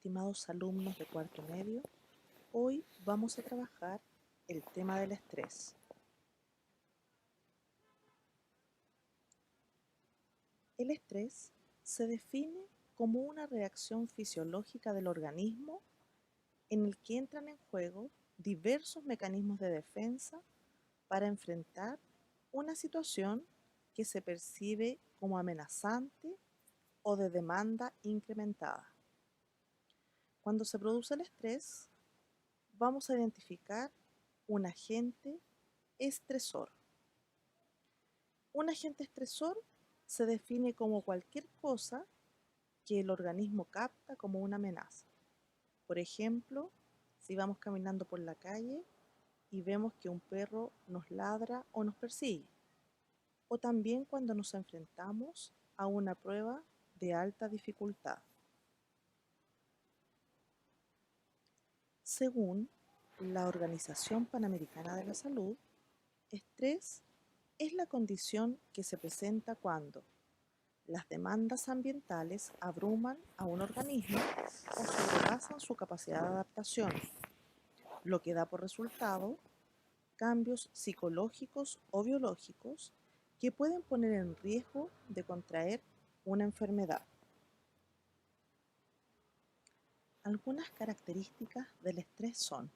estimados alumnos de cuarto medio. Hoy vamos a trabajar el tema del estrés. El estrés se define como una reacción fisiológica del organismo en el que entran en juego diversos mecanismos de defensa para enfrentar una situación que se percibe como amenazante o de demanda incrementada. Cuando se produce el estrés, vamos a identificar un agente estresor. Un agente estresor se define como cualquier cosa que el organismo capta como una amenaza. Por ejemplo, si vamos caminando por la calle y vemos que un perro nos ladra o nos persigue. O también cuando nos enfrentamos a una prueba de alta dificultad. Según la Organización Panamericana de la Salud, estrés es la condición que se presenta cuando las demandas ambientales abruman a un organismo o sobrepasan su capacidad de adaptación, lo que da por resultado cambios psicológicos o biológicos que pueden poner en riesgo de contraer una enfermedad. Algunas características del estrés son: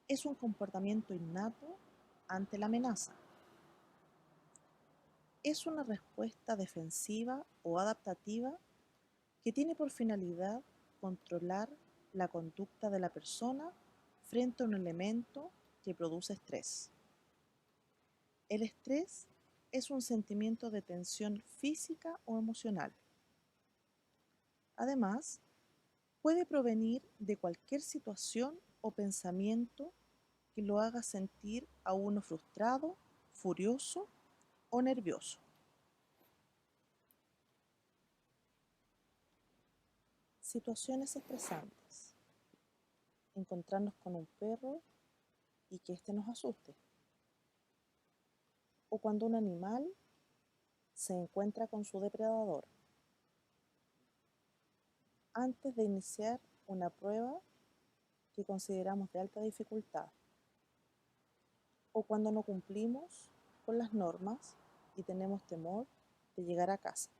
es un comportamiento innato ante la amenaza. Es una respuesta defensiva o adaptativa que tiene por finalidad controlar la conducta de la persona frente a un elemento que produce estrés. El estrés es un sentimiento de tensión física o emocional. Además, puede provenir de cualquier situación o pensamiento que lo haga sentir a uno frustrado, furioso o nervioso. Situaciones estresantes: encontrarnos con un perro y que éste nos asuste. O cuando un animal se encuentra con su depredador. Antes de iniciar una prueba que consideramos de alta dificultad. O cuando no cumplimos con las normas y tenemos temor de llegar a casa.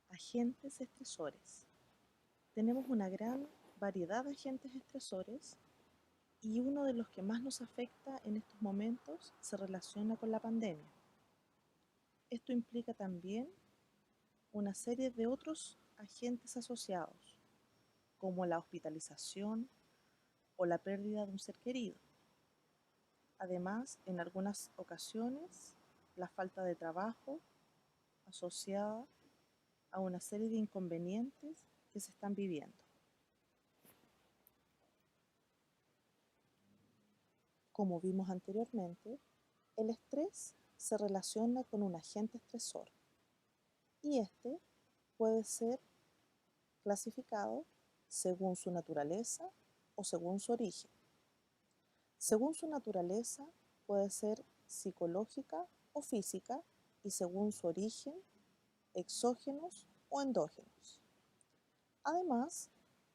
Agentes estresores. Tenemos una gran variedad de agentes estresores y uno de los que más nos afecta en estos momentos se relaciona con la pandemia. Esto implica también una serie de otros agentes asociados, como la hospitalización o la pérdida de un ser querido. Además, en algunas ocasiones, la falta de trabajo asociada a una serie de inconvenientes que se están viviendo. Como vimos anteriormente, el estrés se relaciona con un agente estresor y este puede ser clasificado según su naturaleza o según su origen. Según su naturaleza puede ser psicológica o física y según su origen, exógenos o endógenos. Además,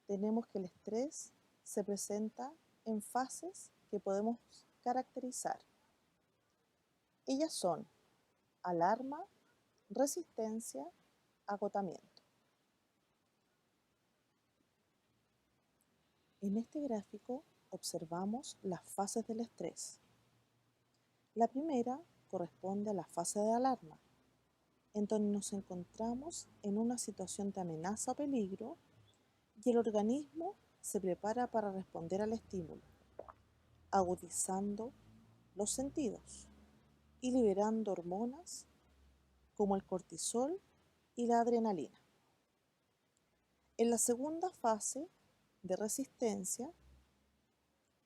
tenemos que el estrés se presenta en fases que podemos caracterizar. Ellas son alarma, resistencia, agotamiento. En este gráfico observamos las fases del estrés. La primera corresponde a la fase de alarma, en donde nos encontramos en una situación de amenaza o peligro y el organismo se prepara para responder al estímulo, agudizando los sentidos y liberando hormonas como el cortisol y la adrenalina. En la segunda fase de resistencia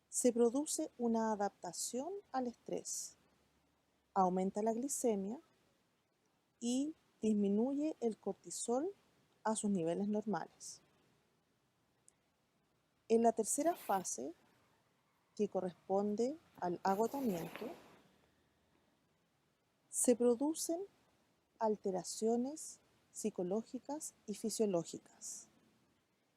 se produce una adaptación al estrés, aumenta la glicemia y disminuye el cortisol a sus niveles normales. En la tercera fase, que corresponde al agotamiento, se producen alteraciones psicológicas y fisiológicas.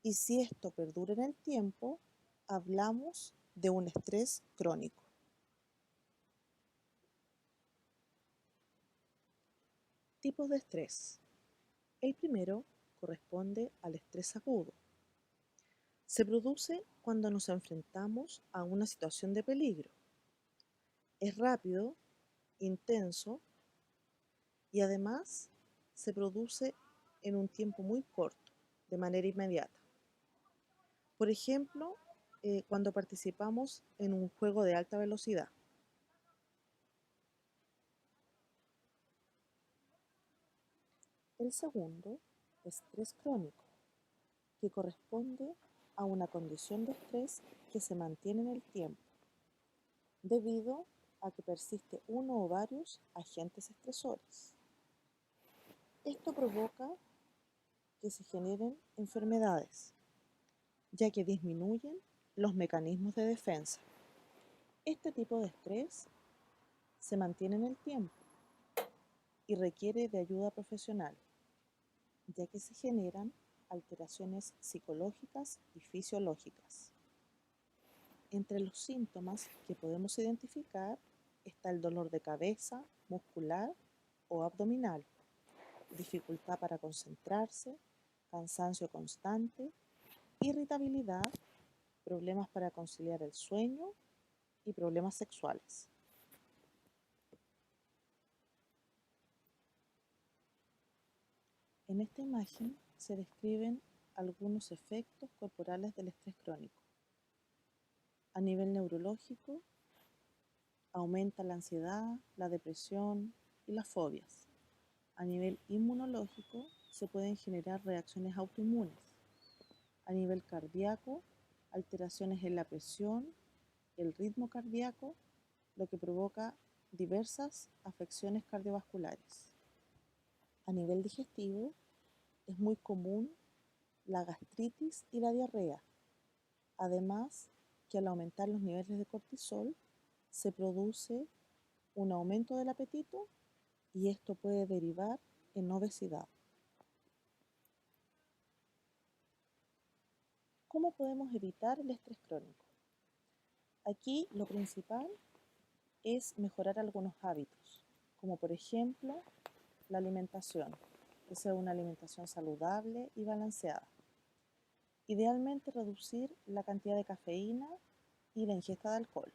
Y si esto perdura en el tiempo, hablamos de un estrés crónico. Tipos de estrés. El primero corresponde al estrés agudo. Se produce cuando nos enfrentamos a una situación de peligro. Es rápido, intenso y además se produce en un tiempo muy corto, de manera inmediata. Por ejemplo, cuando participamos en un juego de alta velocidad. El segundo, estrés crónico, que corresponde a una condición de estrés que se mantiene en el tiempo, debido a que persiste uno o varios agentes estresores. Esto provoca que se generen enfermedades, ya que disminuyen los mecanismos de defensa. Este tipo de estrés se mantiene en el tiempo y requiere de ayuda profesional, ya que se generan alteraciones psicológicas y fisiológicas. Entre los síntomas que podemos identificar está el dolor de cabeza, muscular o abdominal, dificultad para concentrarse, cansancio constante, irritabilidad, problemas para conciliar el sueño y problemas sexuales. En esta imagen se describen algunos efectos corporales del estrés crónico. A nivel neurológico, aumenta la ansiedad, la depresión y las fobias. A nivel inmunológico, se pueden generar reacciones autoinmunes. A nivel cardíaco, alteraciones en la presión, el ritmo cardíaco, lo que provoca diversas afecciones cardiovasculares. A nivel digestivo, es muy común la gastritis y la diarrea. Además, que al aumentar los niveles de cortisol, se produce un aumento del apetito y esto puede derivar en obesidad. ¿Cómo podemos evitar el estrés crónico? Aquí lo principal es mejorar algunos hábitos, como por ejemplo la alimentación, que sea una alimentación saludable y balanceada. Idealmente reducir la cantidad de cafeína y la ingesta de alcohol.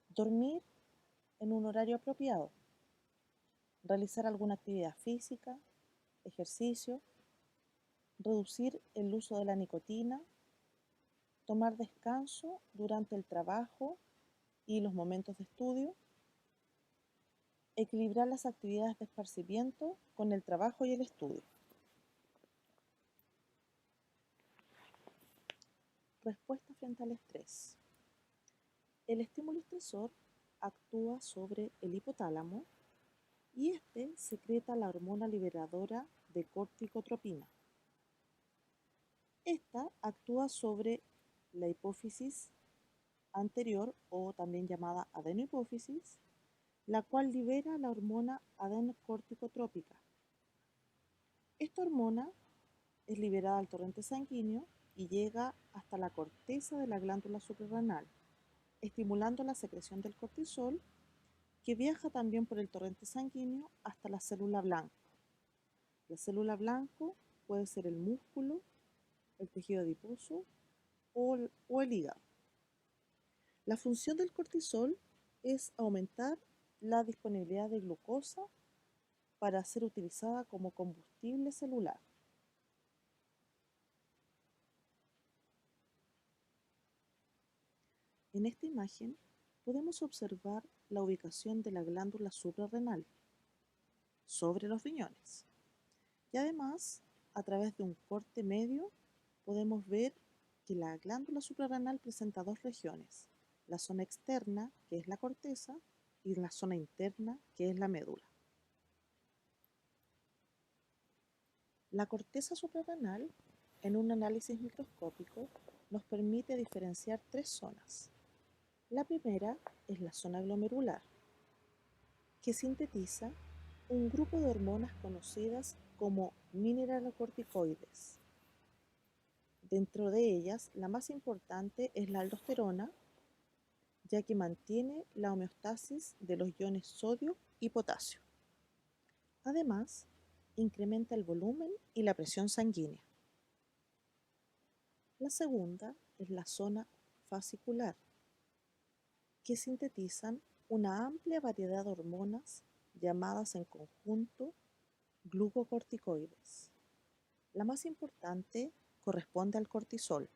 Dormir en un horario apropiado. Realizar alguna actividad física, ejercicio. Reducir el uso de la nicotina. Tomar descanso durante el trabajo y los momentos de estudio. Equilibrar las actividades de esparcimiento con el trabajo y el estudio. Respuesta frente al estrés. El estímulo estresor actúa sobre el hipotálamo y este secreta la hormona liberadora de corticotropina. Esta actúa sobre la hipófisis anterior o también llamada adenohipófisis, la cual libera la hormona adenocorticotrópica. Esta hormona es liberada al torrente sanguíneo y llega hasta la corteza de la glándula suprarrenal, estimulando la secreción del cortisol, que viaja también por el torrente sanguíneo hasta la célula blanca. La célula blanca puede ser el músculo, el tejido adiposo o el hígado. La función del cortisol es aumentar la disponibilidad de glucosa para ser utilizada como combustible celular. En esta imagen podemos observar la ubicación de la glándula suprarrenal sobre los riñones. Y además, a través de un corte medio, podemos ver que la glándula suprarrenal presenta dos regiones, la zona externa, que es la corteza, y la zona interna, que es la médula. La corteza suprarrenal, en un análisis microscópico, nos permite diferenciar tres zonas. La primera es la zona glomerular, que sintetiza un grupo de hormonas conocidas como mineralocorticoides. Dentro de ellas, la más importante es la aldosterona, ya que mantiene la homeostasis de los iones sodio y potasio. Además, incrementa el volumen y la presión sanguínea. La segunda es la zona fascicular, que sintetizan una amplia variedad de hormonas llamadas en conjunto glucocorticoides. La más importante corresponde al cortisol.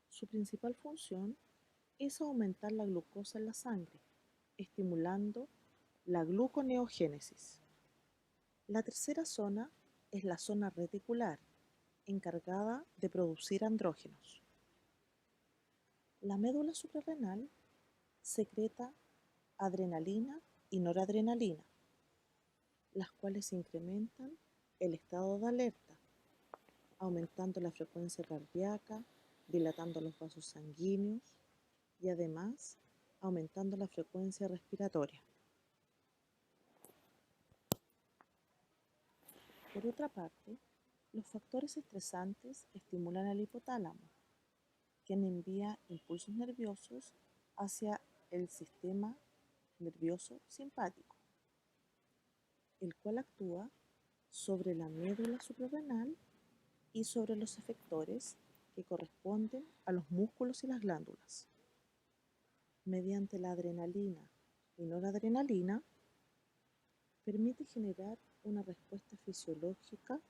Su principal función es aumentar la glucosa en la sangre, estimulando la gluconeogénesis. La tercera zona es la zona reticular, encargada de producir andrógenos. La médula suprarrenal secreta adrenalina y noradrenalina, las cuales incrementan el estado de alerta, aumentando la frecuencia cardíaca, dilatando los vasos sanguíneos y además aumentando la frecuencia respiratoria. Por otra parte, los factores estresantes estimulan al hipotálamo, quien envía impulsos nerviosos hacia el sistema nervioso simpático, el cual actúa sobre la médula suprarrenal y sobre los efectores que corresponden a los músculos y las glándulas. Mediante la adrenalina y noradrenalina, permite generar una respuesta fisiológica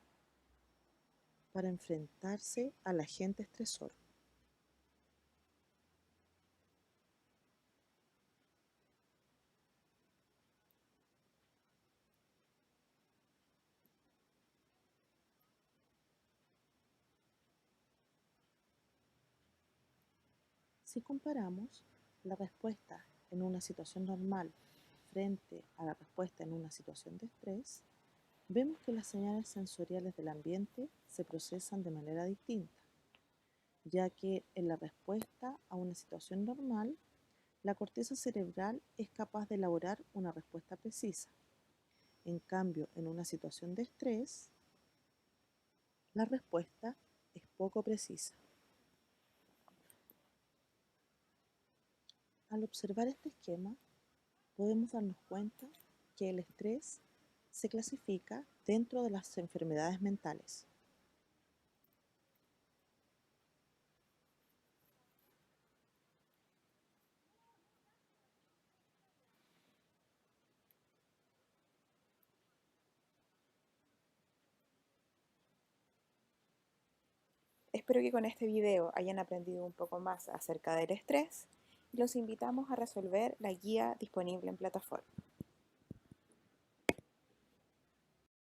para enfrentarse al agente estresor. Si comparamos la respuesta en una situación normal frente a la respuesta en una situación de estrés, vemos que las señales sensoriales del ambiente se procesan de manera distinta, ya que en la respuesta a una situación normal, la corteza cerebral es capaz de elaborar una respuesta precisa. En cambio, en una situación de estrés, la respuesta es poco precisa. Al observar este esquema, podemos darnos cuenta que el estrés se clasifica dentro de las enfermedades mentales. Espero que con este video hayan aprendido un poco más acerca del estrés y los invitamos a resolver la guía disponible en plataforma.